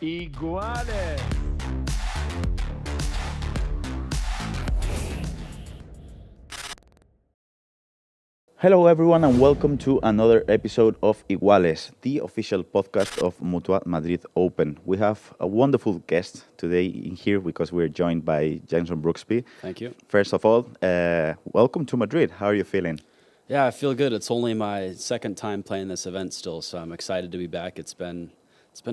Iguales. Hello everyone and welcome to another episode of Iguales, the official podcast of MUTUA Madrid Open. We have a wonderful guest today in here because we're joined by Jenson Brooksby. Thank you. First of all, welcome to Madrid. How are you feeling? Yeah, I feel good. It's only my second time playing this event still, so I'm excited to be back. It's been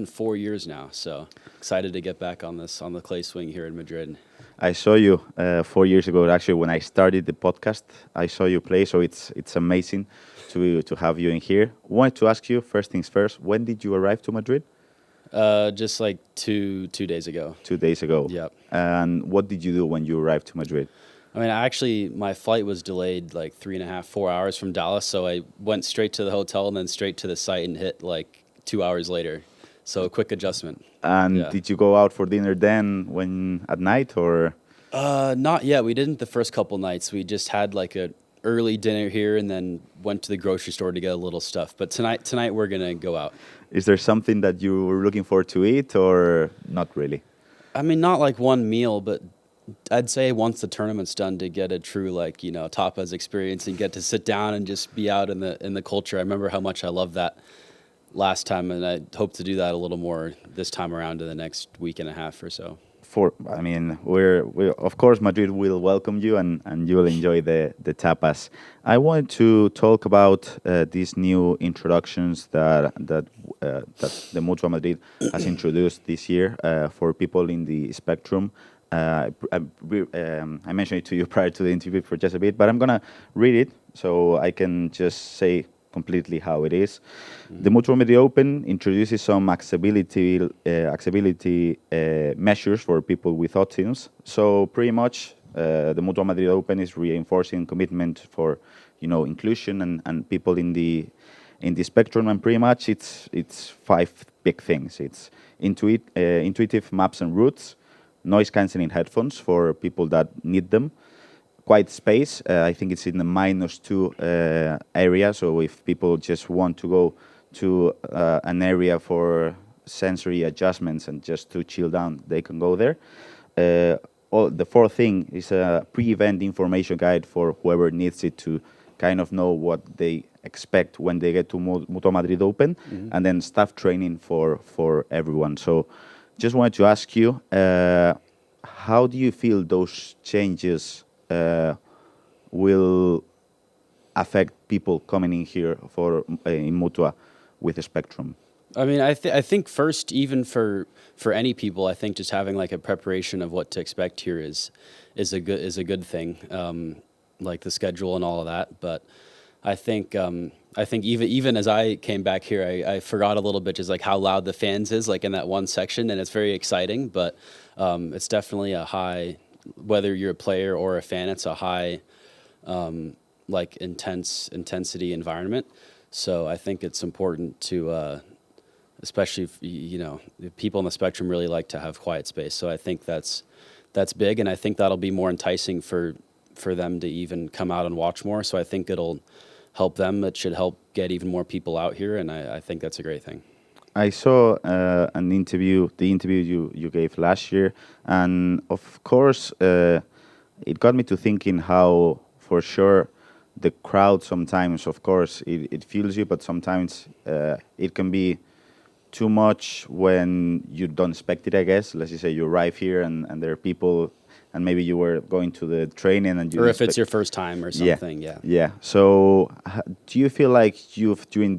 4 years now, so excited to get back on the clay swing here in Madrid. I saw you 4 years ago. Actually, when I started the podcast, I saw you play. So it's amazing to have you in here. Wanted to ask you first things first. When did you arrive to Madrid? Just like two days ago. 2 days ago. Yep. And what did you do when you arrived to Madrid? I mean, my flight was delayed like 3.5, 4 hours from Dallas, so I went straight to the hotel and then straight to the site and hit like 2 hours later. So a quick adjustment. And did you go out for dinner then at night or? Not yet. We didn't the first couple nights. We just had like a early dinner here and then went to the grocery store to get a little stuff. But tonight we're gonna go out. Is there something that you were looking forward to eat or not really? I mean, not like one meal, but I'd say once the tournament's done to get a true tapas experience and get to sit down and just be out in the culture. I remember how much I loved that last time, and I hope to do that a little more this time around in the next week and a half or so. We're of course Madrid will welcome you and you will enjoy the tapas. I wanted to talk about these new introductions that the MUTUA Madrid has introduced this year for people in the spectrum. I mentioned it to you prior to the interview for just a bit, but I'm gonna read it so I can just say completely how it is. The MUTUA Madrid Open introduces some accessibility measures for people with autism. So pretty much, the MUTUA Madrid Open is reinforcing commitment for, inclusion and people in the spectrum. And pretty much, it's 5 big things. It's intuitive maps and routes, noise cancelling headphones for people that need them. Quiet space, I think it's in the -2 area, so if people just want to go to an area for sensory adjustments and just to chill down, they can go there. The 4th thing is a pre-event information guide for whoever needs it to kind of know what they expect when they get to MUTUA Madrid Open, and then staff training for everyone. So just wanted to ask you, how do you feel those changes will affect people coming in here in MUTUA with a spectrum? I mean, I think first, even for any people, I think just having like a preparation of what to expect here is a good thing, like the schedule and all of that. But I think even as I came back here, I forgot a little bit just like how loud the fans is like in that one section, and it's very exciting. But it's definitely a high. Whether you're a player or a fan, it's a high, intensity environment. So I think it's important to, especially if, the people in the spectrum really like to have quiet space. So I think that's big, and I think that'll be more enticing for them to even come out and watch more. So I think it'll help them. It should help get even more people out here, and I think that's a great thing. I saw the interview you gave last year, and of course, it got me to thinking how, for sure, the crowd sometimes, of course, it fuels you, but sometimes it can be too much when you don't expect it, I guess. Let's just say you arrive here and there are people, and maybe you were going to the training and you... Or if it's your first time or something, yeah. Yeah. So do you feel like during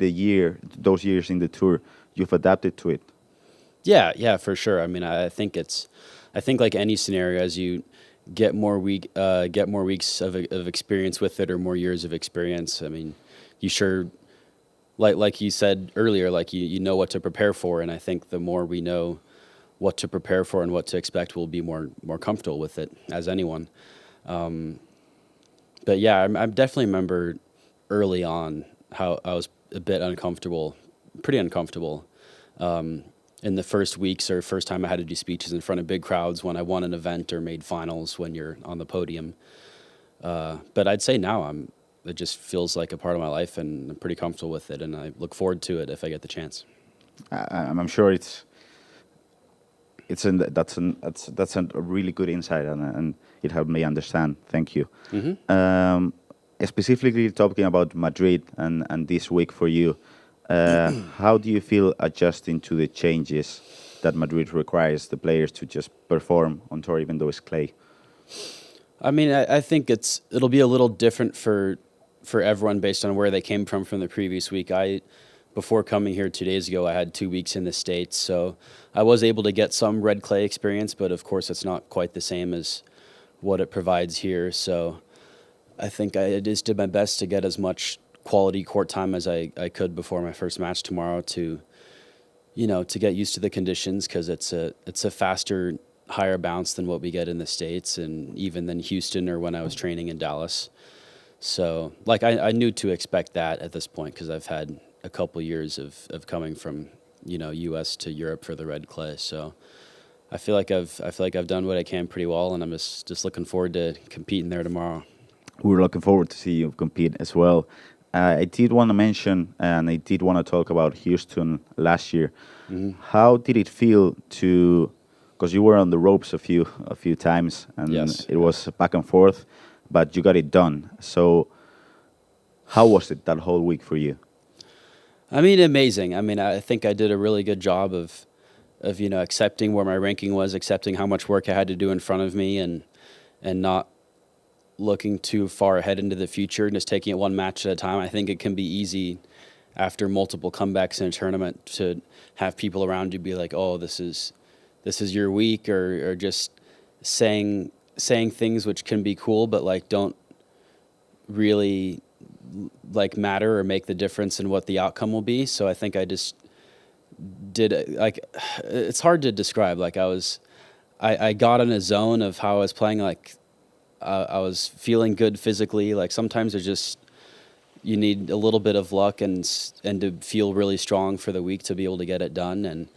those years in the tour, you've adapted to it? Yeah, for sure. I mean, I think like any scenario, as you get more weeks of experience with it or more years of experience, I mean, you sure, like you said earlier, like you know what to prepare for, and I think the more we know what to prepare for and what to expect, we'll be more comfortable with it as anyone. But yeah, I definitely remember early on how I was a bit pretty uncomfortable in the first weeks or first time I had to do speeches in front of big crowds when I won an event or made finals when you're on the podium. But I'd say now it just feels like a part of my life, and I'm pretty comfortable with it, and I look forward to it if I get the chance. I'm sure it's that's a really good insight, and it helped me understand. Thank you. Specifically talking about Madrid and this week for you, how do you feel adjusting to the changes that Madrid requires the players to just perform on tour, even though it's clay? I mean, I think it'll be a little different for everyone based on where they came from the previous week. Before coming here 2 days ago, I had 2 weeks in the States, so I was able to get some red clay experience, but of course it's not quite the same as what it provides here. So I think I just did my best to get as much quality court time as I could before my first match tomorrow to get used to the conditions, because it's a faster, higher bounce than what we get in the States and even than Houston or when I was training in Dallas. So like I knew to expect that at this point, because I've had a couple years of coming from US to Europe for the red clay. So I feel like I've done what I can pretty well, and I'm just looking forward to competing there tomorrow. We're looking forward to see you compete as well. I did want to mention, and I did want to talk about Houston last year. How did it feel to, because you were on the ropes a few times, and yes, it was back and forth, but you got it done. So how was it that whole week for you? I mean, amazing. I mean, I think I did a really good job of accepting where my ranking was, accepting how much work I had to do in front of me, and not looking too far ahead into the future and just taking it one match at a time. I think it can be easy after multiple comebacks in a tournament to have people around you be like, oh, this is your week, or just saying things which can be cool, but like don't really like matter or make the difference in what the outcome will be. So I think I just did, like, it's hard to describe. Like I got in a zone of how I was playing. Like I was feeling good physically. Like sometimes it's just, you need a little bit of luck and to feel really strong for the week to be able to get it done. And,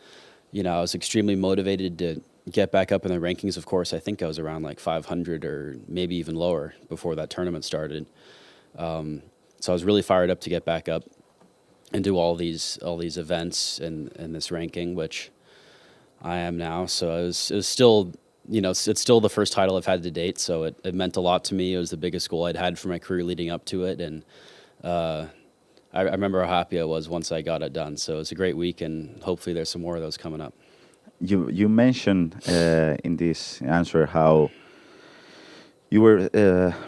I was extremely motivated to get back up in the rankings. Of course, I think I was around like 500 or maybe even lower before that tournament started. So I was really fired up to get back up and do all these events and this ranking, which I am now. So it was still, it's still the first title I've had to date. So it meant a lot to me. It was the biggest goal I'd had for my career leading up to it. And I remember how happy I was once I got it done. So it's a great week, and hopefully there's some more of those coming up. You mentioned in this answer how you were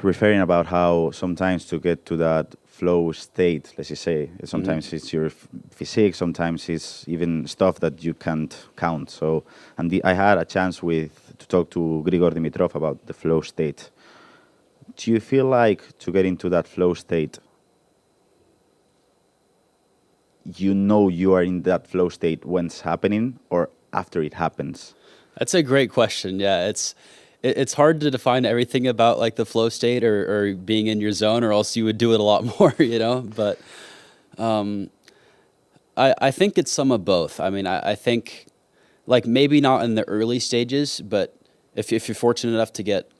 referring about how sometimes to get to that flow state, let's just say, sometimes it's your physique, sometimes it's even stuff that you can't count. So, and I had a chance to talk to Grigor Dimitrov about the flow state. Do you feel like to get into that flow state, you are in that flow state when it's happening or after it happens? That's a great question. Yeah, it's hard to define everything about like the flow state or being in your zone, or else you would do it a lot more, But I think it's some of both. I mean, I think like maybe not in the early stages, but if you're fortunate enough to get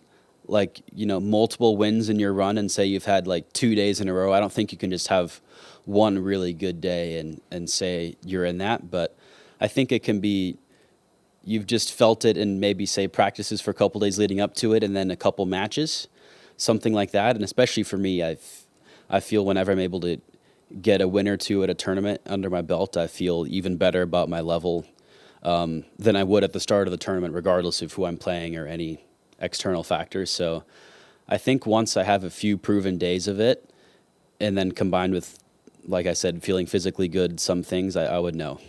like, multiple wins in your run, and say you've had like 2 days in a row, I don't think you can just have one really good day and say you're in that. But I think it can be, you've just felt it in maybe say practices for a couple days leading up to it, and then a couple matches, something like that. And especially for me, I feel whenever I'm able to get a win or two at a tournament under my belt, I feel even better about my level than I would at the start of the tournament, regardless of who I'm playing or any external factors. So I think once I have a few proven days of it, and then combined with, like I said, feeling physically good, some things I would know.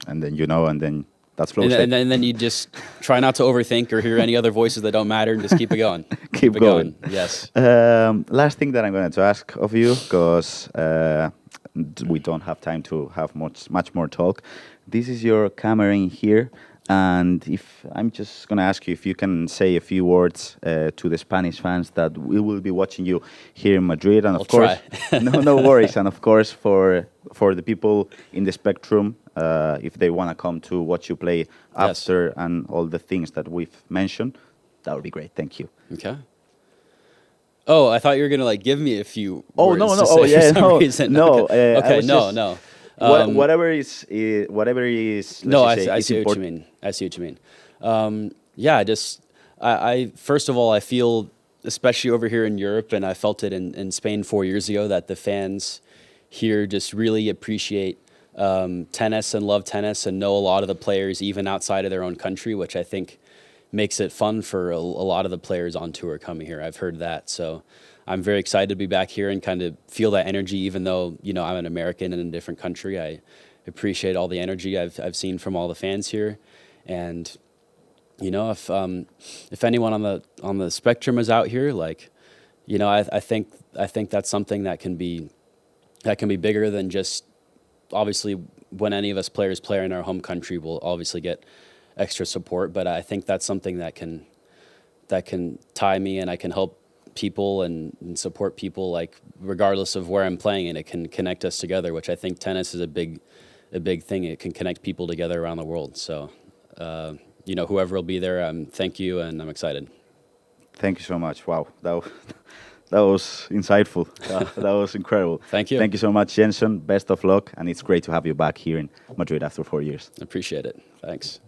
And then and then that's flow state. And then you just try not to overthink or hear any other voices that don't matter, and just keep it going. keep it going. Yes. Last thing that I'm going to ask of you, because we don't have time to have much more talk. This is your camera in here. And if I'm just going to ask you if you can say a few words to the Spanish fans that we will be watching you here in Madrid, and of course, no worries, and of course for the people in the spectrum, if they want to come to watch you play after, yes, and all the things that we've mentioned, that would be great. Thank you. Okay. Oh, I thought you were going to like give me a few. Oh words no! To say Oh yeah! for some reason. No. Okay. No. Whatever is. No, I see what you mean. I see what you mean. Yeah, I first of all, I feel, especially over here in Europe, and I felt it in Spain 4 years ago, that the fans here just really appreciate tennis and love tennis and know a lot of the players even outside of their own country, which I think makes it fun for a lot of the players on tour coming here. I've heard that. So I'm very excited to be back here and kind of feel that energy, even though, you know, I'm an American in a different country. I appreciate all the energy I've seen from all the fans here. And, you know, if anyone on the spectrum is out here, like, you know, I think that's something that can be bigger than just, obviously, when any of us players play in our home country, we'll obviously get extra support, but I think that's something that can tie me, and I can help people and support people, like, regardless of where I'm playing, and it can connect us together, which I think tennis is a big thing. It can connect people together around the world. So, you know, whoever will be there, thank you, and I'm excited. Thank you so much. Wow, that was insightful. That was incredible. Thank you. Thank you so much, Jenson. Best of luck, and it's great to have you back here in Madrid after 4 years. Appreciate it. Thanks.